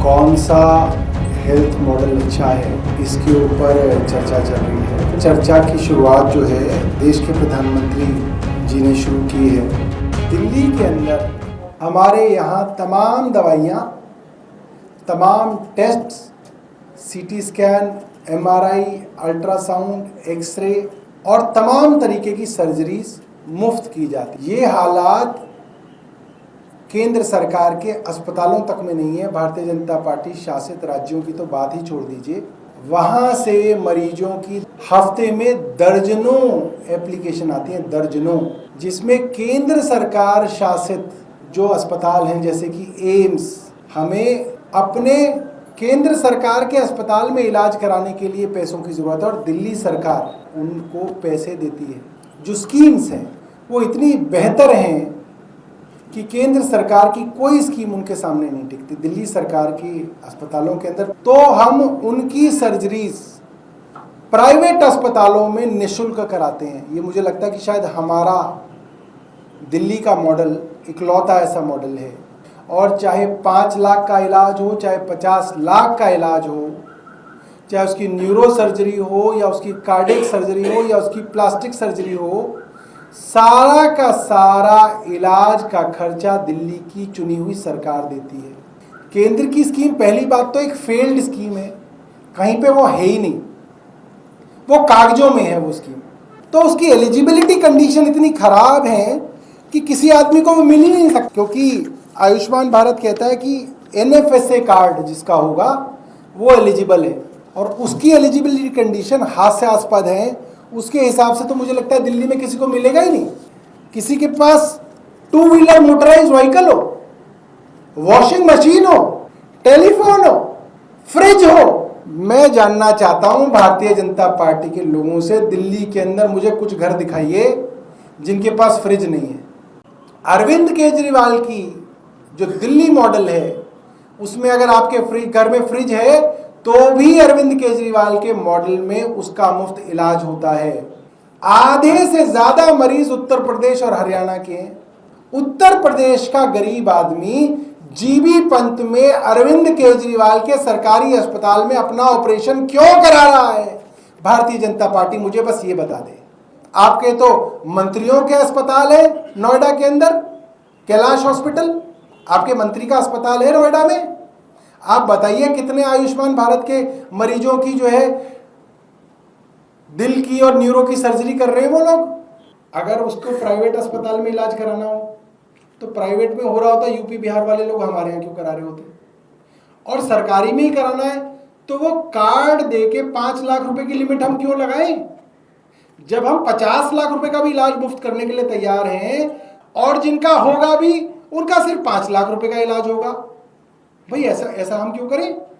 कौन सा health model अच्छा है, इसके ऊपर चर्चा चल रही है। चर्चा की शुरुआत जो है देश के प्रधानमंत्री जी ने शुरू की है। दिल्ली के अंदर हमारे यहाँ तमाम दवाइयाँ, तमाम test, CT scan, MRI, ultrasound, x ray और तमाम तरीके की सर्जरीज मुफ्त की जाती। ये हालात केंद्र सरकार के अस्पतालों तक में नहीं है। भारतीय जनता पार्टी शासित राज्यों की तो बात ही छोड़ दीजिए, वहाँ से मरीजों की हफ्ते में दर्जनों एप्लीकेशन आती हैं, दर्जनों, जिसमें केंद्र सरकार शासित जो अस्पताल हैं जैसे कि एम्स, हमें अपने केंद्र सरकार के अस्पताल में इलाज कराने के लिए पैसों की ज़रूरत है और दिल्ली सरकार उनको पैसे देती है। जो स्कीम्स हैं वो इतनी बेहतर हैं कि केंद्र सरकार की कोई स्कीम उनके सामने नहीं टिकती। दिल्ली सरकार की अस्पतालों के अंदर तो हम उनकी सर्जरीज प्राइवेट अस्पतालों में निःशुल्क कराते हैं। ये मुझे लगता है कि शायद हमारा दिल्ली का मॉडल इकलौता ऐसा मॉडल है। और चाहे 5 लाख का इलाज हो, चाहे 50 लाख का इलाज हो, चाहे उसकी न्यूरो सर्जरी हो या उसकी कार्डियक सर्जरी हो या उसकी प्लास्टिक सर्जरी हो, सारा का सारा इलाज का खर्चा दिल्ली की चुनी हुई सरकार देती है। केंद्र की स्कीम पहली बात तो एक फेल्ड स्कीम है, कहीं पे वो है ही नहीं, वो कागजों में है वो स्कीम। तो उसकी एलिजिबिलिटी कंडीशन इतनी खराब है कि किसी आदमी को वो मिल ही नहीं सकता। क्योंकि आयुष्मान भारत कहता है कि NFSA कार्ड जिसका होगा वो एलिजिबल है और उसकी एलिजिबिलिटी कंडीशन हास्यास्पद है। उसके हिसाब से तो मुझे लगता है दिल्ली में किसी को मिलेगा ही नहीं। किसी के पास 2 व्हीलर मोटराइज व्हीकल हो, वॉशिंग मशीन हो, टेलीफोन हो, फ्रिज हो। मैं जानना चाहता हूं भारतीय जनता पार्टी के लोगों से, दिल्ली के अंदर मुझे कुछ घर दिखाइए जिनके पास फ्रिज नहीं है। अरविंद केजरीवाल की जो दिल्ली मॉडल है उसमें अगर आपके घर में फ्रिज है तो भी अरविंद केजरीवाल के मॉडल में उसका मुफ्त इलाज होता है। आधे से ज्यादा मरीज उत्तर प्रदेश और हरियाणा के हैं। उत्तर प्रदेश का गरीब आदमी जीबी पंत में अरविंद केजरीवाल के सरकारी अस्पताल में अपना ऑपरेशन क्यों करा रहा है? भारतीय जनता पार्टी मुझे बस ये बता दे। आपके तो मंत्रियों के अस्पताल है नोएडा के अंदर, कैलाश हॉस्पिटल आपके मंत्री का अस्पताल है नोएडा में। आप बताइए कितने आयुष्मान भारत के मरीजों की जो है दिल की और न्यूरो की सर्जरी कर रहे हैं वो लोग। अगर उसको प्राइवेट अस्पताल में इलाज कराना हो तो प्राइवेट में हो रहा होता, यूपी बिहार वाले लोग हमारे यहाँ क्यों करा रहे होते? और सरकारी में ही कराना है तो वो कार्ड दे के 5 लाख रुपए की लिमिट हम क्यों लगाएं, जब हम 50 लाख रुपए का भी इलाज मुफ्त करने के लिए तैयार हैं और जिनका होगा भी उनका सिर्फ 5 लाख रुपए का इलाज होगा। भाई ऐसा हम क्यों करें?